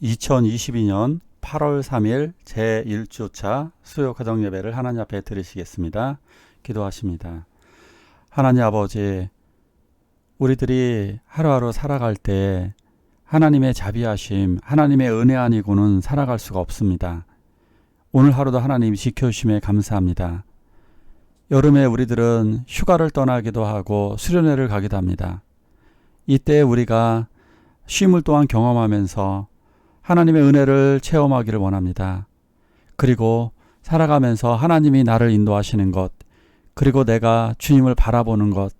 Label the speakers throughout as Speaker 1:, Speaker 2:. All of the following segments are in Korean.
Speaker 1: 2022년 8월 3일 제1주차 수요 가정예배를 하나님 앞에 드리시겠습니다. 기도하십니다. 하나님 아버지, 우리들이 하루하루 살아갈 때 하나님의 자비하심, 하나님의 은혜 아니고는 살아갈 수가 없습니다. 오늘 하루도 하나님 지켜주심에 감사합니다. 여름에 우리들은 휴가를 떠나기도 하고 수련회를 가기도 합니다. 이때 우리가 쉼을 또한 경험하면서 하나님의 은혜를 체험하기를 원합니다. 그리고 살아가면서 하나님이 나를 인도하시는 것, 그리고 내가 주님을 바라보는 것,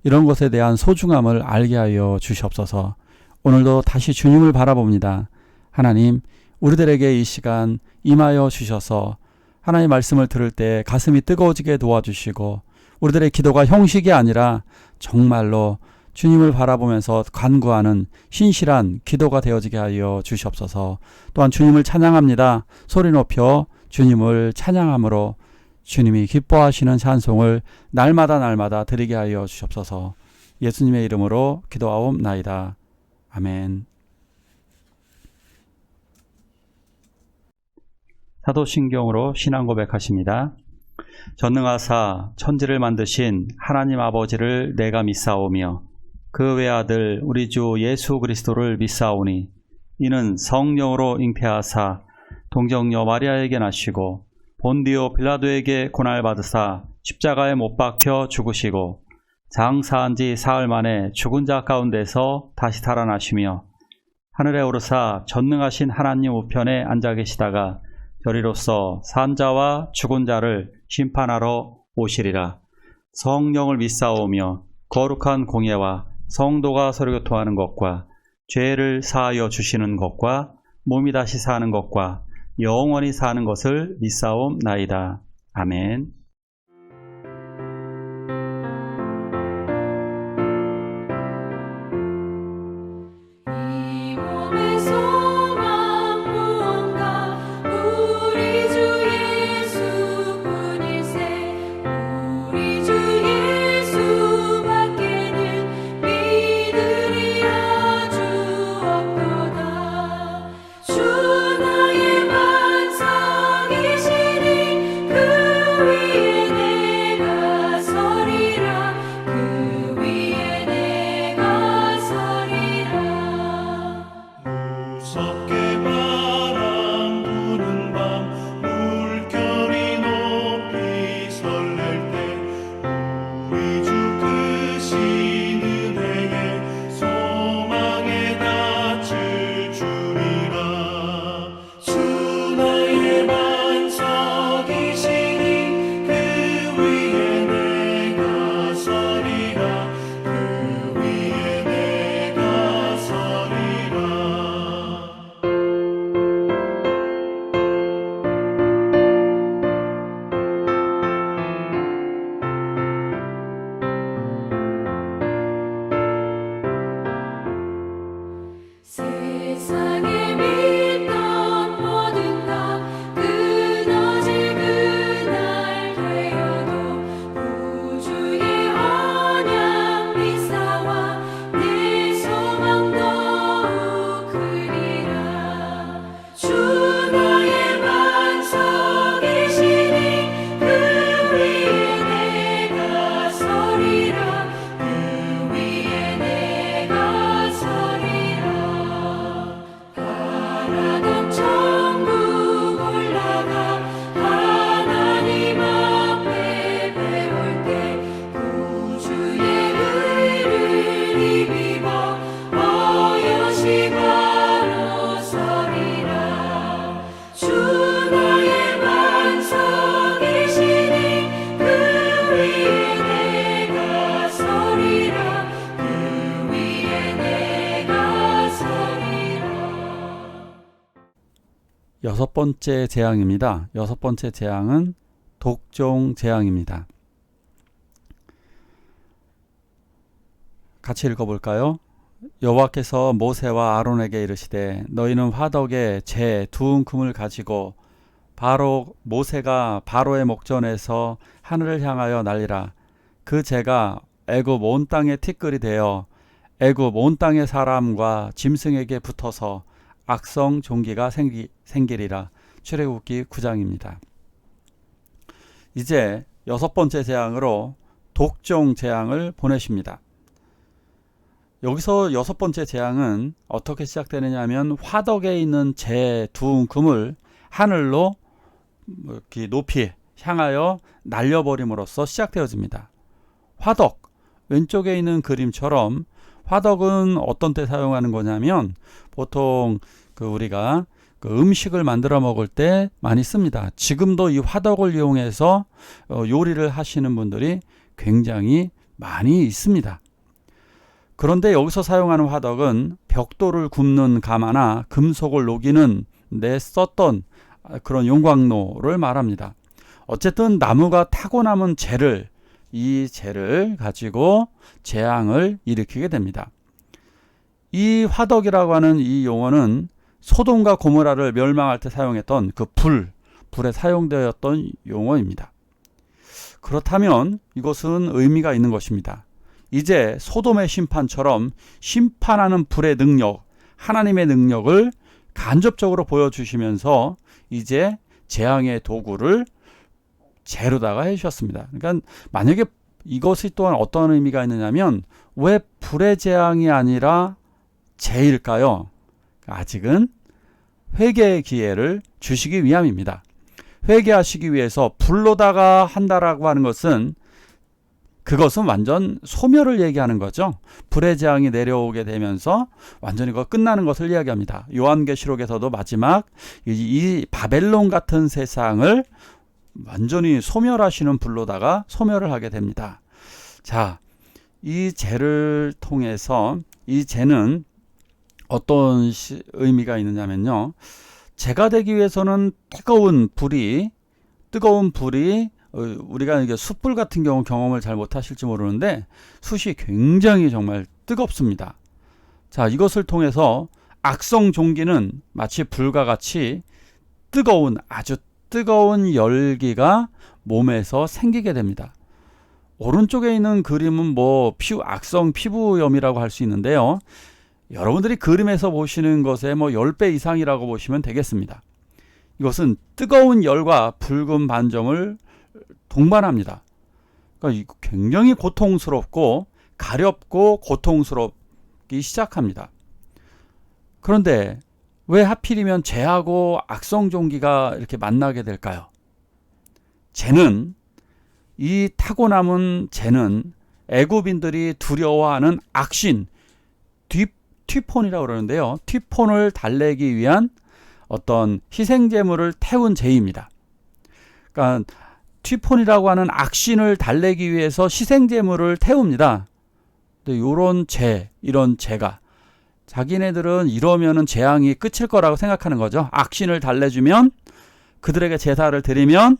Speaker 1: 이런 것에 대한 소중함을 알게 하여 주시옵소서. 오늘도 다시 주님을 바라봅니다. 하나님, 우리들에게 이 시간 임하여 주셔서 하나님의 말씀을 들을 때 가슴이 뜨거워지게 도와주시고, 우리들의 기도가 형식이 아니라 정말로 주님을 바라보면서 간구하는 신실한 기도가 되어지게 하여 주시옵소서. 또한 주님을 찬양합니다. 소리 높여 주님을 찬양함으로 주님이 기뻐하시는 찬송을 날마다 드리게 하여 주시옵소서. 예수님의 이름으로 기도하옵나이다. 아멘. 사도신경으로 신앙 고백하십니다. 전능하사 천지를 만드신 하나님 아버지를 내가 믿사오며 그 외아들 우리 주 예수 그리스도를 믿사오니 이는 성령으로 잉태하사 동정녀 마리아에게 나시고 본디오 빌라도에게 고난받으사 십자가에 못 박혀 죽으시고 장사한 지 사흘 만에 죽은 자 가운데서 다시 살아나시며 하늘에 오르사 전능하신 하나님 우편에 앉아 계시다가 저리로서 산 자와 죽은 자를 심판하러 오시리라. 성령을 믿사오며 거룩한 공예와 성도가 서로 교통하는 것과 죄를 사하여 주시는 것과 몸이 다시 사는 것과 영원히 사는 것을 믿사옵나이다. 아멘. 여섯 번째 재앙입니다. 여섯 번째 재앙은 독종 재앙입니다. 같이 읽어볼까요? 여호와께서 모세와 아론에게 이르시되 너희는 화덕에 재 두 움큼을 가지고 모세가 바로의 목전에서 하늘을 향하여 날리라. 그 재가 애굽 온 땅의 티끌이 되어 애굽 온 땅의 사람과 짐승에게 붙어서 악성 종기가 생기리라. 출애굽기 9장입니다. 이제 6번째 재앙으로 독종 재앙을 보내십니다. 여기서 6번째 재앙은 어떻게 시작되느냐 하면 화덕에 있는 재 두 금을 하늘로 이렇게 높이 향하여 날려버림으로써 시작되어집니다. 화덕, 왼쪽에 있는 그림처럼 화덕은 어떤 때 사용하는 거냐면 보통 우리가 음식을 만들어 먹을 때 많이 씁니다. 지금도 이 화덕을 이용해서 요리를 하시는 분들이 굉장히 많이 있습니다. 그런데 여기서 사용하는 화덕은 벽돌을 굽는 가마나 금속을 녹이는 데 썼던 그런 용광로를 말합니다. 어쨌든 나무가 타고 남은 이 재를 가지고 재앙을 일으키게 됩니다. 이 화덕이라고 하는 이 용어는 소돔과 고모라를 멸망할 때 사용했던 그 불에 사용되었던 용어입니다. 그렇다면 이것은 의미가 있는 것입니다. 이제 소돔의 심판처럼 심판하는 불의 능력, 하나님의 능력을 간접적으로 보여주시면서 이제 재앙의 도구를 재로다가 해주셨습니다. 그러니까 만약에 이것이 또한 어떤 의미가 있느냐면 왜 불의 재앙이 아니라 재일까요? 아직은 회개의 기회를 주시기 위함입니다. 회개하시기 위해서 불로다가 한다라고 하는 것은 그것은 완전 소멸을 얘기하는 거죠. 불의 재앙이 내려오게 되면서 완전히 그거 끝나는 것을 이야기합니다. 요한계시록에서도 마지막 이 바벨론 같은 세상을 완전히 소멸하시는 불로다가 소멸을 하게 됩니다. 자, 이 재를 통해서 이 재는 어떤 의미가 있느냐면요. 재가 되기 위해서는 뜨거운 불이 우리가 이게 숯불 같은 경우 경험을 잘 못하실지 모르는데 숯이 굉장히 정말 뜨겁습니다. 자, 이것을 통해서 악성 종기는 마치 불과 같이 아주 뜨거운 열기가 몸에서 생기게 됩니다. 오른쪽에 있는 그림은 악성 피부염이라고 할 수 있는데요. 여러분들이 그림에서 보시는 것의 10배 이상이라고 보시면 되겠습니다. 이것은 뜨거운 열과 붉은 반점을 동반합니다. 그러니까 굉장히 고통스럽고 가렵고 고통스럽기 시작합니다. 그런데 왜 하필이면 재하고 악성 종기가 이렇게 만나게 될까요? 이 타고 남은 재는 애굽인들이 두려워하는 악신, 튀폰이라고 그러는데요. 튀폰을 달래기 위한 어떤 희생제물을 태운 재입니다. 그러니까 튀폰이라고 하는 악신을 달래기 위해서 희생제물을 태웁니다. 근데 이런 재가 자기네들은 이러면은 재앙이 끝일 거라고 생각하는 거죠. 악신을 달래주면 그들에게 제사를 드리면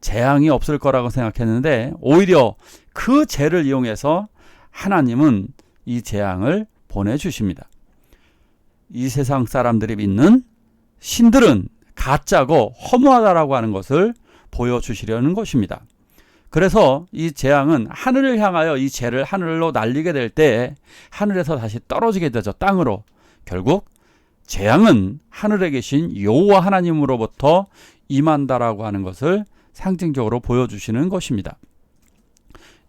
Speaker 1: 재앙이 없을 거라고 생각했는데 오히려 그 재를 이용해서 하나님은 이 재앙을 보내주십니다. 이 세상 사람들이 믿는 신들은 가짜고 허무하다라고 하는 것을 보여주시려는 것입니다. 그래서 이 재앙은 하늘을 향하여 이 재를 하늘로 날리게 될 때 하늘에서 다시 떨어지게 되죠. 땅으로. 결국 재앙은 하늘에 계신 여호와 하나님으로부터 임한다라고 하는 것을 상징적으로 보여주시는 것입니다.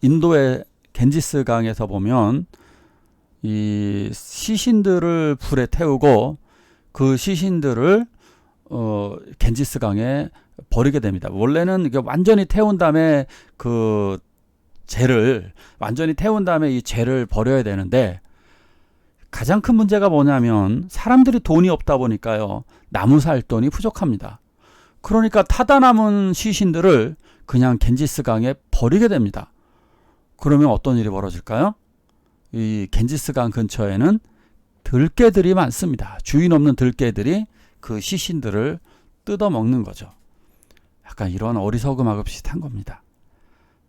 Speaker 1: 인도의 겐지스 강에서 보면 이 시신들을 불에 태우고 그 시신들을 겐지스 강에 버리게 됩니다. 원래는 이게 완전히 태운 다음에 이 재를 버려야 되는데 가장 큰 문제가 뭐냐면 사람들이 돈이 없다 보니까요. 나무 살 돈이 부족합니다. 그러니까 타다 남은 시신들을 그냥 겐지스 강에 버리게 됩니다. 그러면 어떤 일이 벌어질까요? 이 겐지스 강 근처에는 들개들이 많습니다. 주인 없는 들개들이 그 시신들을 뜯어먹는 거죠. 약간 이런 어리석음하고 비슷한 겁니다.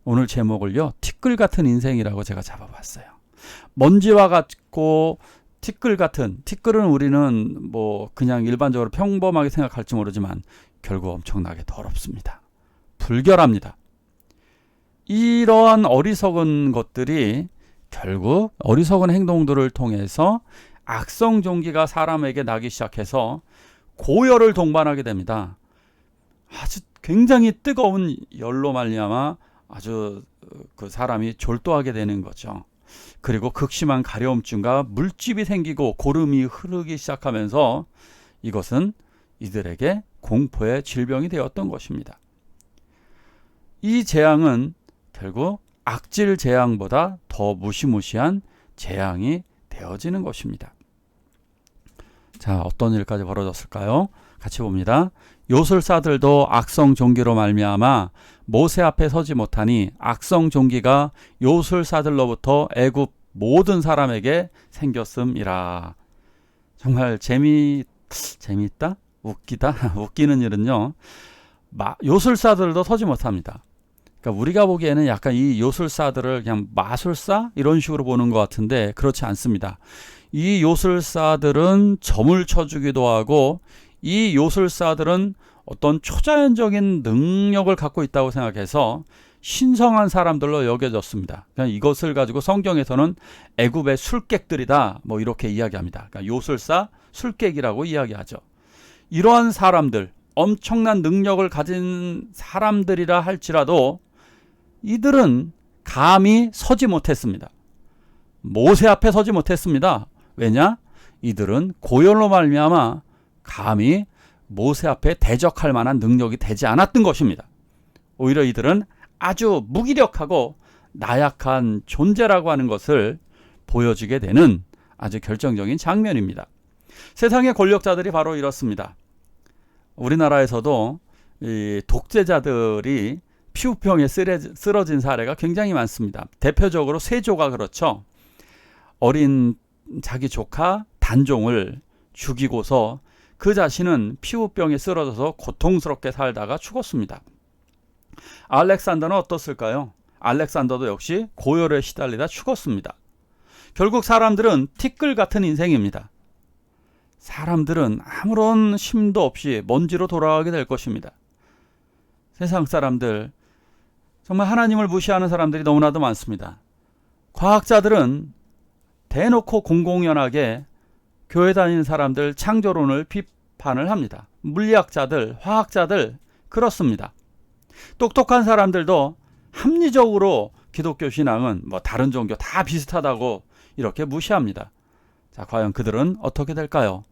Speaker 1: 오늘 제목을요. 티끌 같은 인생이라고 제가 잡아봤어요. 먼지와 같고 티끌은 우리는 그냥 일반적으로 평범하게 생각할지 모르지만 결국 엄청나게 더럽습니다. 불결합니다. 이러한 어리석은 것들이 결국 어리석은 행동들을 통해서 악성 종기가 사람에게 나기 시작해서 고열을 동반하게 됩니다. 아주 굉장히 뜨거운 열로 말미암아 아주 그 사람이 졸도하게 되는 거죠. 그리고 극심한 가려움증과 물집이 생기고 고름이 흐르기 시작하면서 이것은 이들에게 공포의 질병이 되었던 것입니다. 이 재앙은 결국 악질 재앙보다 더 무시무시한 재앙이 되어지는 것입니다. 자, 어떤 일까지 벌어졌을까요? 같이 봅니다. 요술사들도 악성 종기로 말미암아 모세 앞에 서지 못하니 악성 종기가 요술사들로부터 애굽 모든 사람에게 생겼음이라. 정말 재미있다? 웃기다? 웃기는 일은요, 요술사들도 서지 못합니다. 그러니까 우리가 보기에는 약간 이 요술사들을 그냥 마술사? 이런 식으로 보는 것 같은데 그렇지 않습니다. 이 요술사들은 점을 쳐주기도 하고 이 요술사들은 어떤 초자연적인 능력을 갖고 있다고 생각해서 신성한 사람들로 여겨졌습니다. 그냥 이것을 가지고 성경에서는 애굽의 술객들이다 뭐 이렇게 이야기합니다. 그러니까 요술사, 술객이라고 이야기하죠. 이러한 사람들, 엄청난 능력을 가진 사람들이라 할지라도 이들은 감히 서지 못했습니다. 모세 앞에 서지 못했습니다. 왜냐? 이들은 고열로 말미암아 감히 모세 앞에 대적할 만한 능력이 되지 않았던 것입니다. 오히려 이들은 아주 무기력하고 나약한 존재라고 하는 것을 보여주게 되는 아주 결정적인 장면입니다. 세상의 권력자들이 바로 이렇습니다. 우리나라에서도 이 독재자들이 피부병에 쓰러진 사례가 굉장히 많습니다. 대표적으로 세조가 그렇죠. 어린 자기 조카 단종을 죽이고서 그 자신은 피부병에 쓰러져서 고통스럽게 살다가 죽었습니다. 알렉산더는 어떻을까요? 알렉산더도 역시 고열에 시달리다 죽었습니다. 결국 사람들은 티끌 같은 인생입니다. 사람들은 아무런 힘도 없이 먼지로 돌아가게 될 것입니다. 세상 사람들, 정말 하나님을 무시하는 사람들이 너무나도 많습니다. 과학자들은 대놓고 공공연하게 교회 다니는 사람들 창조론을 비판을 합니다. 물리학자들, 화학자들 그렇습니다. 똑똑한 사람들도 합리적으로 기독교 신앙은 뭐 다른 종교 다 비슷하다고 이렇게 무시합니다. 자, 과연 그들은 어떻게 될까요?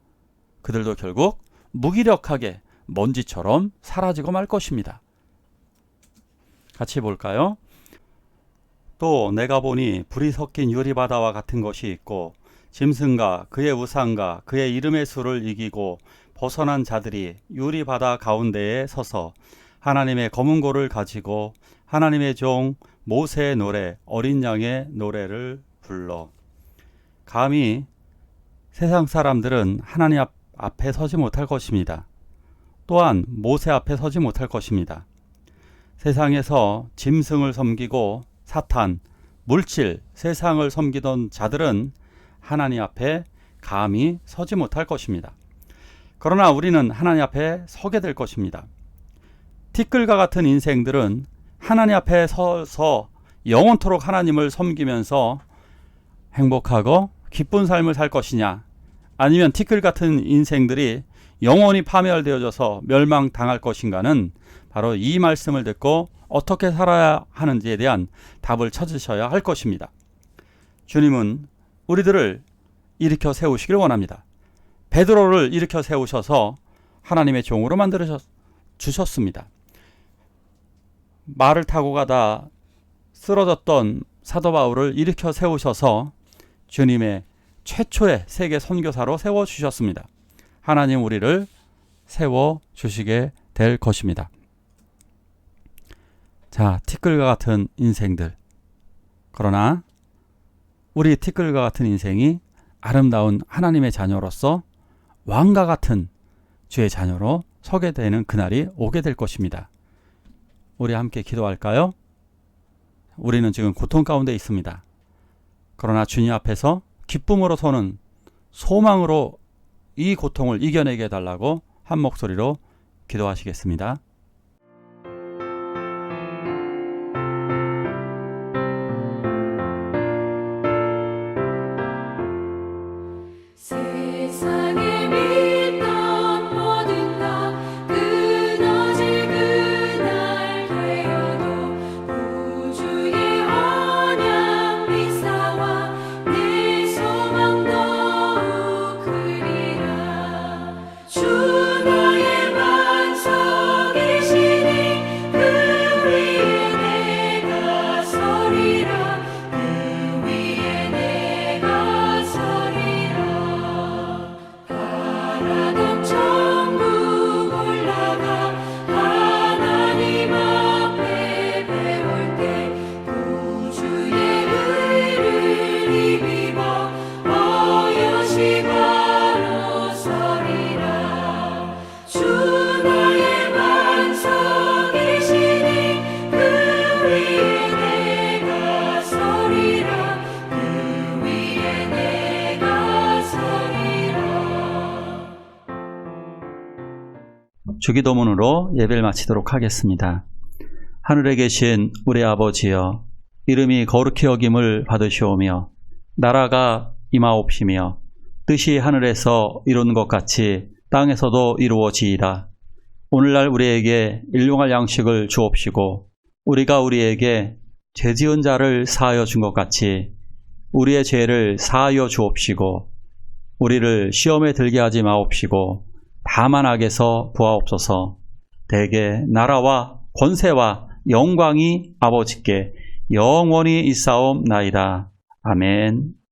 Speaker 1: 그들도 결국 무기력하게 먼지처럼 사라지고 말 것입니다. 같이 볼까요? 또 내가 보니 불이 섞인 유리바다와 같은 것이 있고 짐승과 그의 우상과 그의 이름의 수를 이기고 벗어난 자들이 유리바다 가운데에 서서 하나님의 검은 고를 가지고 하나님의 종 모세의 노래 어린 양의 노래를 불러. 감히 세상 사람들은 하나님 앞에 서지 못할 것입니다. 또한 모세 앞에 서지 못할 것입니다. 세상에서 짐승을 섬기고 사탄, 물질, 세상을 섬기던 자들은 하나님 앞에 감히 서지 못할 것입니다. 그러나 우리는 하나님 앞에 서게 될 것입니다. 티끌과 같은 인생들은 하나님 앞에 서서 영원토록 하나님을 섬기면서 행복하고 기쁜 삶을 살 것이냐, 아니면 티끌 같은 인생들이 영원히 파멸되어져서 멸망당할 것인가는 바로 이 말씀을 듣고 어떻게 살아야 하는지에 대한 답을 찾으셔야 할 것입니다. 주님은 우리들을 일으켜 세우시길 원합니다. 베드로를 일으켜 세우셔서 하나님의 종으로 만들어 주셨습니다. 말을 타고 가다 쓰러졌던 사도 바울을 일으켜 세우셔서 주님의 최초의 세계 선교사로 세워주셨습니다. 하나님 우리를 세워주시게 될 것입니다. 자, 티끌과 같은 인생들. 그러나 우리 티끌과 같은 인생이 아름다운 하나님의 자녀로서 왕과 같은 주의 자녀로 서게 되는 그날이 오게 될 것입니다. 우리 함께 기도할까요? 우리는 지금 고통 가운데 있습니다. 그러나 주님 앞에서 기쁨으로 서는 소망으로 이 고통을 이겨내게 해달라고 한 목소리로 기도하시겠습니다. 주기도문으로 예배를 마치도록 하겠습니다. 하늘에 계신 우리 아버지여, 이름이 거룩히 여김을 받으시오며 나라가 임하옵시며 뜻이 하늘에서 이루는 것 같이 땅에서도 이루어지이다. 오늘날 우리에게 일용할 양식을 주옵시고 우리가 우리에게 죄지은 자를 사하여 준 것 같이 우리의 죄를 사하여 주옵시고 우리를 시험에 들게 하지 마옵시고 다만 악에서 구하옵소서. 대개 나라와 권세와 영광이 아버지께 영원히 있사옵나이다. 아멘.